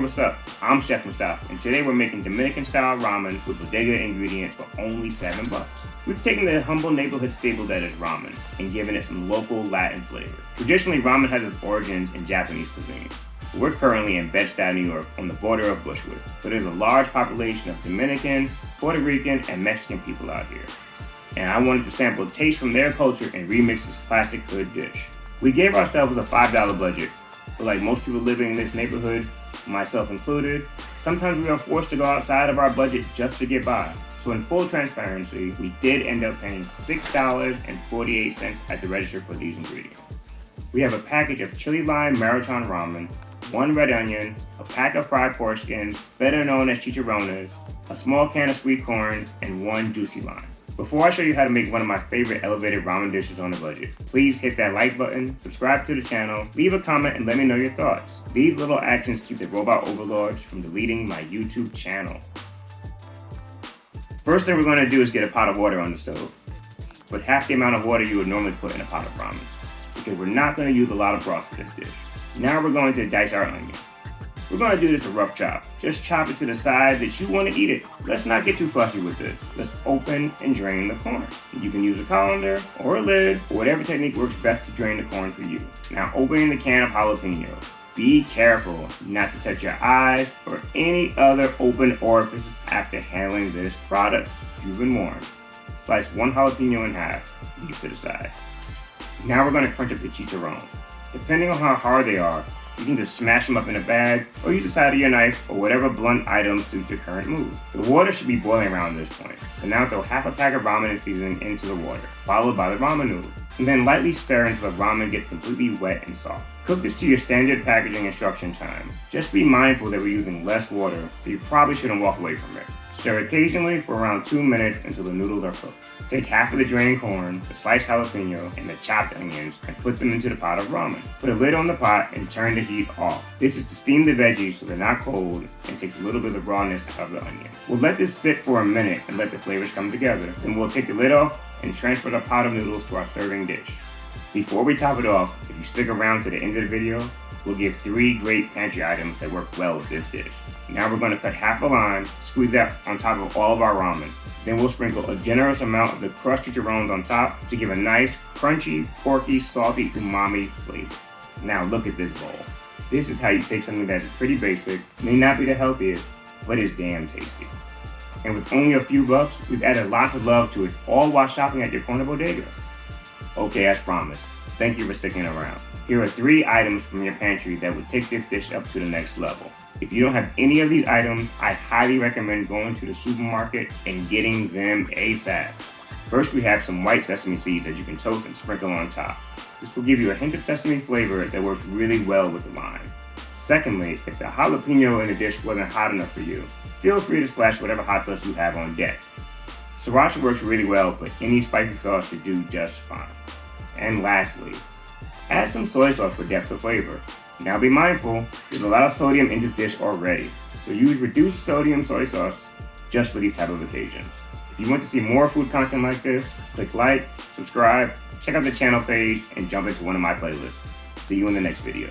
what's up? I'm Chef Mustapha, and today we're making Dominican-style ramen with bodega ingredients for only $7. We've taken the humble neighborhood staple that is ramen and given it some local Latin flavor. Traditionally, ramen has its origins in Japanese cuisine. We're currently in Bed-Stuy, New York, on the border of Bushwick, so there's a large population of Dominican, Puerto Rican, and Mexican people out here. And I wanted to sample taste from their culture and remix this classic hood dish. We gave ourselves a $5 budget, but like most people living in this neighborhood, myself included, sometimes we are forced to go outside of our budget just to get by. So in full transparency, we did end up paying $6.48 at the register for these ingredients. We have a package of chili lime maruchan ramen, 1 red onion, a pack of fried pork skins, better known as chicharrones, a small can of sweet corn, and 1 juicy lime. Before I show you how to make one of my favorite elevated ramen dishes on a budget, please hit that like button, subscribe to the channel, leave a comment, and let me know your thoughts. These little actions keep the robot overlords from deleting my YouTube channel. First thing we're going to do is get a pot of water on the stove. Put half the amount of water you would normally put in a pot of ramen, because we're not going to use a lot of broth for this dish. Now we're going to dice our onion. We're going to do this a rough chop. Just chop it to the size that you want to eat it. Let's not get too fussy with this. Let's open and drain the corn. You can use a colander or a lid, or whatever technique works best to drain the corn for you. Now opening the can of jalapeno. Be careful not to touch your eyes or any other open orifices after handling this product. You've been warned. Slice 1 jalapeno in half, leave to the side. Now we're going to crunch up the chicharrones. Depending on how hard they are, you can just smash them up in a bag or use the side of your knife or whatever blunt item suits your current mood. The water should be boiling around this point. So now throw half a pack of ramen and seasoning into the water, followed by the ramen noodles. And then lightly stir until the ramen gets completely wet and soft. Cook this to your standard packaging instruction time. Just be mindful that we're using less water, so you probably shouldn't walk away from it. Stir occasionally for around 2 minutes until the noodles are cooked. Take half of the drained corn, the sliced jalapeno, and the chopped onions and put them into the pot of ramen. Put a lid on the pot and turn the heat off. This is to steam the veggies so they're not cold and takes a little bit of rawness out of the onion. We'll let this sit for a minute and let the flavors come together. Then we'll take the lid off and transfer the pot of noodles to our serving dish. Before we top it off, if you stick around to the end of the video, we'll give 3 great pantry items that work well with this dish. Now we're going to cut half a lime, squeeze that on top of all of our ramen. Then we'll sprinkle a generous amount of the crushed chicharrones on top to give a nice, crunchy, porky, salty, umami flavor. Now look at this bowl. This is how you take something that's pretty basic, may not be the healthiest, but is damn tasty. And with only a few bucks, we've added lots of love to it, all while shopping at your corner bodega. Okay, as promised, thank you for sticking around. Here are 3 items from your pantry that would take this dish up to the next level. If you don't have any of these items, I highly recommend going to the supermarket and getting them ASAP. First, we have some white sesame seeds that you can toast and sprinkle on top. This will give you a hint of sesame flavor that works really well with the lime. Secondly, if the jalapeno in the dish wasn't hot enough for you, feel free to splash whatever hot sauce you have on deck. Sriracha works really well, but any spicy sauce should do just fine. And lastly, add some soy sauce for depth of flavor. Now be mindful, there's a lot of sodium in this dish already, so use reduced sodium soy sauce just for these type of occasions. If you want to see more food content like this, click like, subscribe, check out the channel page, and jump into one of my playlists. See you in the next video.